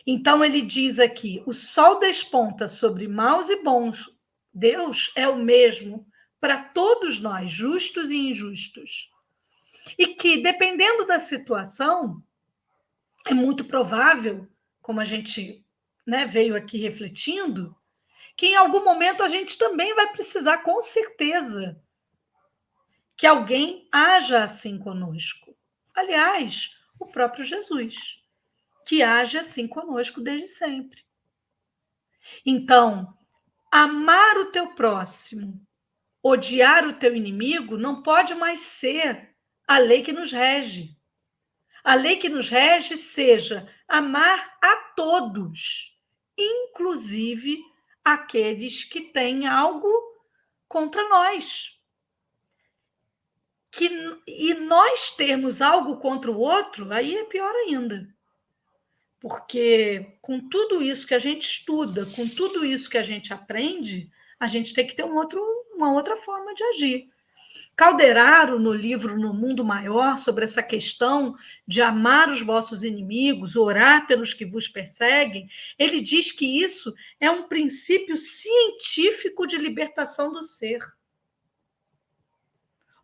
Então, ele diz aqui: o sol desponta sobre maus e bons. Deus é o mesmo para todos nós, justos e injustos. E que, dependendo da situação, é muito provável, como a gente, né, veio aqui refletindo, que em algum momento a gente também vai precisar, com certeza, que alguém haja assim conosco. Aliás, o próprio Jesus, que age assim conosco desde sempre. Então, amar o teu próximo, odiar o teu inimigo, não pode mais ser a lei que nos rege. A lei que nos rege seja amar a todos, inclusive aqueles que têm algo contra nós. E nós termos algo contra o outro, aí é pior ainda. Porque com tudo isso que a gente estuda, com tudo isso que a gente aprende, a gente tem que ter uma outra forma de agir. Calderaro, no livro No Mundo Maior, sobre essa questão de amar os vossos inimigos, orar pelos que vos perseguem, ele diz que isso é um princípio científico de libertação do ser.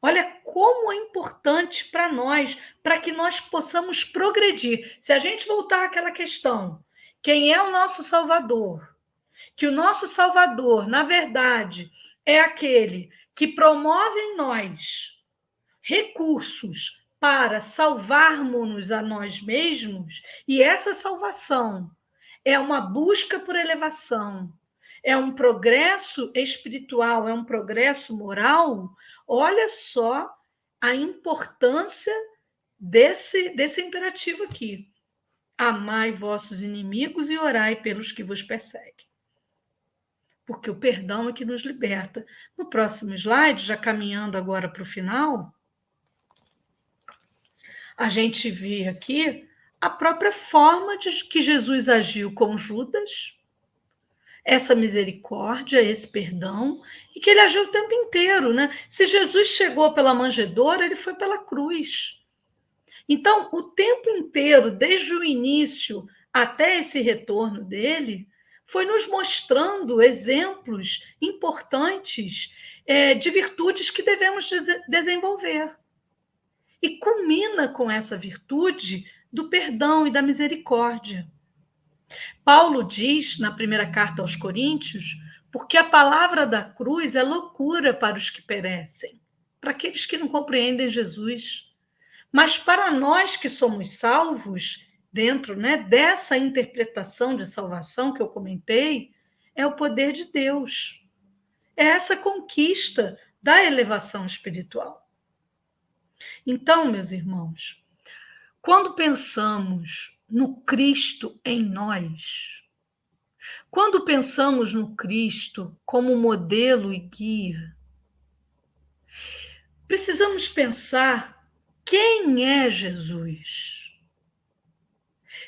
Olha como é importante para nós, para que nós possamos progredir. Se a gente voltar àquela questão, quem é o nosso Salvador? Que o nosso Salvador, na verdade, é aquele que promove em nós recursos para salvarmos-nos a nós mesmos, e essa salvação é uma busca por elevação, é um progresso espiritual, é um progresso moral. Olha só a importância desse imperativo aqui. Amai vossos inimigos e orai pelos que vos perseguem. Porque o perdão é que nos liberta. No próximo slide, já caminhando agora para o final, a gente vê aqui a própria forma de que Jesus agiu com Judas, essa misericórdia, esse perdão, e que ele agiu o tempo inteiro, né? Se Jesus chegou pela manjedoura, ele foi pela cruz. Então, o tempo inteiro, desde o início até esse retorno dele, foi nos mostrando exemplos importantes de virtudes que devemos desenvolver. E culmina com essa virtude do perdão e da misericórdia. Paulo diz, na primeira carta aos Coríntios, porque a palavra da cruz é loucura para os que perecem, para aqueles que não compreendem Jesus. Mas para nós que somos salvos, dentro, né, dessa interpretação de salvação que eu comentei, é o poder de Deus. É essa conquista da elevação espiritual. Então, meus irmãos, quando pensamos no Cristo em nós, quando pensamos no Cristo como modelo e guia, precisamos pensar quem é Jesus.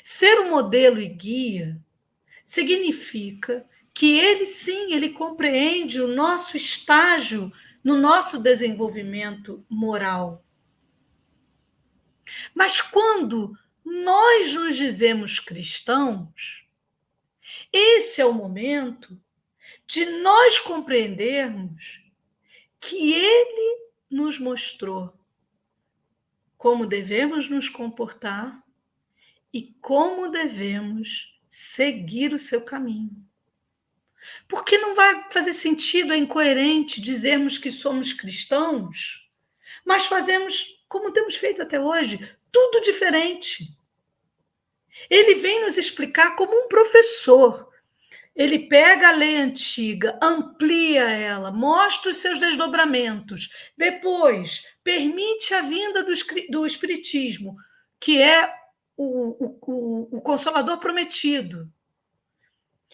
Ser um modelo e guia significa que ele, sim, ele compreende o nosso estágio no nosso desenvolvimento moral. Mas quando nós nos dizemos cristãos, esse é o momento de nós compreendermos que ele nos mostrou como devemos nos comportar e como devemos seguir o seu caminho. Porque não vai fazer sentido, é incoerente dizermos que somos cristãos, mas fazemos, como temos feito até hoje, tudo diferente. Ele vem nos explicar como um professor. Ele pega a lei antiga, amplia ela, mostra os seus desdobramentos, depois permite a vinda do Espiritismo, que é o Consolador prometido.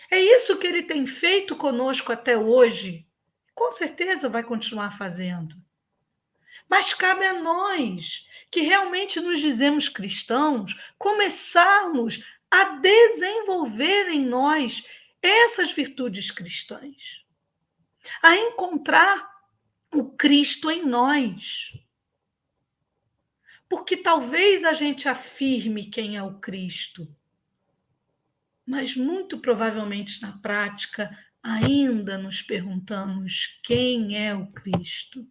É isso que ele tem feito conosco até hoje. Com certeza vai continuar fazendo. Mas cabe a nós, que realmente nos dizemos cristãos, começarmos a desenvolver em nós essas virtudes cristãs, a encontrar o Cristo em nós. Porque talvez a gente afirme quem é o Cristo, mas muito provavelmente na prática ainda nos perguntamos quem é o Cristo.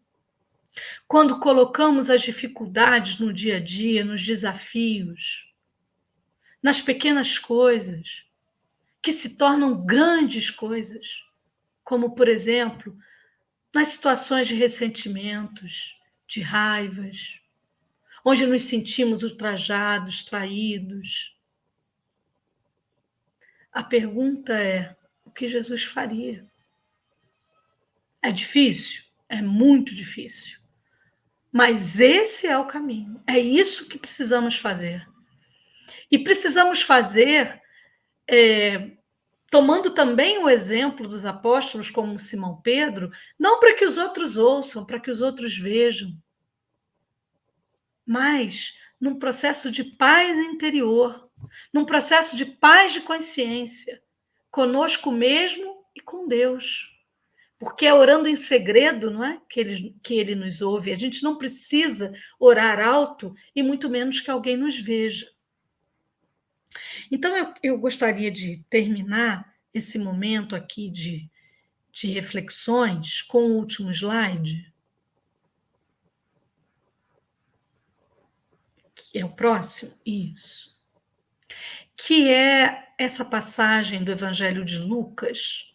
Quando colocamos as dificuldades no dia a dia, nos desafios, nas pequenas coisas, que se tornam grandes coisas, como, por exemplo, nas situações de ressentimentos, de raivas, onde nos sentimos ultrajados, traídos. A pergunta é: o que Jesus faria? É difícil? É muito difícil. Mas esse é o caminho. É isso que precisamos fazer. E precisamos fazer tomando também o exemplo dos apóstolos, como Simão Pedro, não para que os outros ouçam, para que os outros vejam, mas num processo de paz interior, num processo de paz de consciência, conosco mesmo e com Deus. Porque é orando em segredo, não é? Que ele nos ouve. A gente não precisa orar alto e muito menos que alguém nos veja. Então, eu gostaria de terminar esse momento aqui de reflexões com o último slide, que é o próximo, isso, que é essa passagem do Evangelho de Lucas.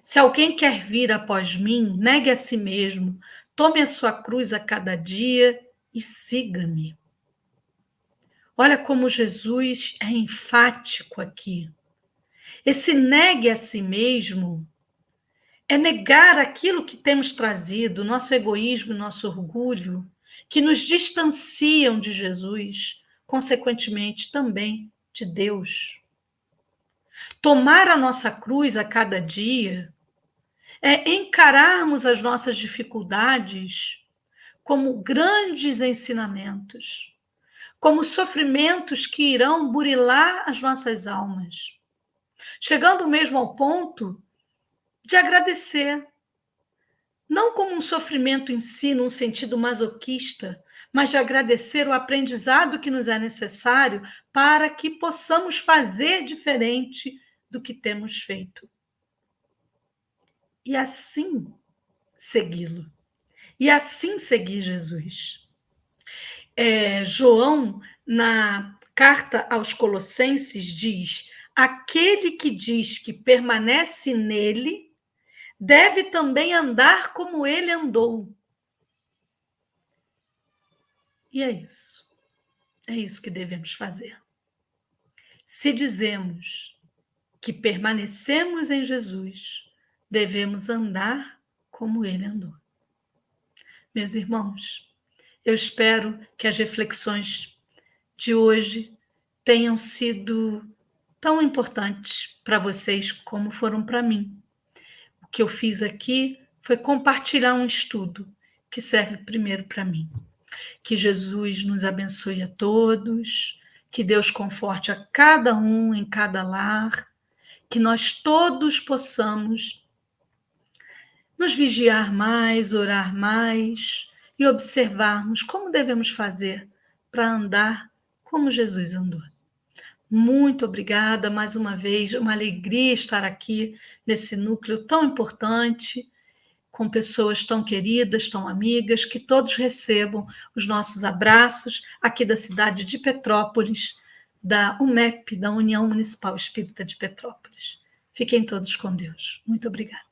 Se alguém quer vir após mim, negue a si mesmo, tome a sua cruz a cada dia e siga-me. Olha como Jesus é enfático aqui. Esse negue a si mesmo é negar aquilo que temos trazido, nosso egoísmo, nosso orgulho, que nos distanciam de Jesus, consequentemente também de Deus. Tomar a nossa cruz a cada dia é encararmos as nossas dificuldades como grandes ensinamentos, como sofrimentos que irão burilar as nossas almas, chegando mesmo ao ponto de agradecer, não como um sofrimento em si, num sentido masoquista, mas de agradecer o aprendizado que nos é necessário para que possamos fazer diferente do que temos feito. E assim segui-lo. E assim seguir Jesus. João, na carta aos Colossenses, diz: aquele que diz que permanece nele deve também andar como ele andou. E é isso. É isso que devemos fazer. Se dizemos que permanecemos em Jesus, devemos andar como ele andou. Meus irmãos, eu espero que as reflexões de hoje tenham sido tão importantes para vocês como foram para mim. O que eu fiz aqui foi compartilhar um estudo que serve primeiro para mim. Que Jesus nos abençoe a todos, que Deus conforte a cada um em cada lar, que nós todos possamos nos vigiar mais, orar mais e observarmos como devemos fazer para andar como Jesus andou. Muito obrigada mais uma vez, uma alegria estar aqui nesse núcleo tão importante, com pessoas tão queridas, tão amigas, que todos recebam os nossos abraços aqui da cidade de Petrópolis, da UMEP, da União Municipal Espírita de Petrópolis. Fiquem todos com Deus. Muito obrigada.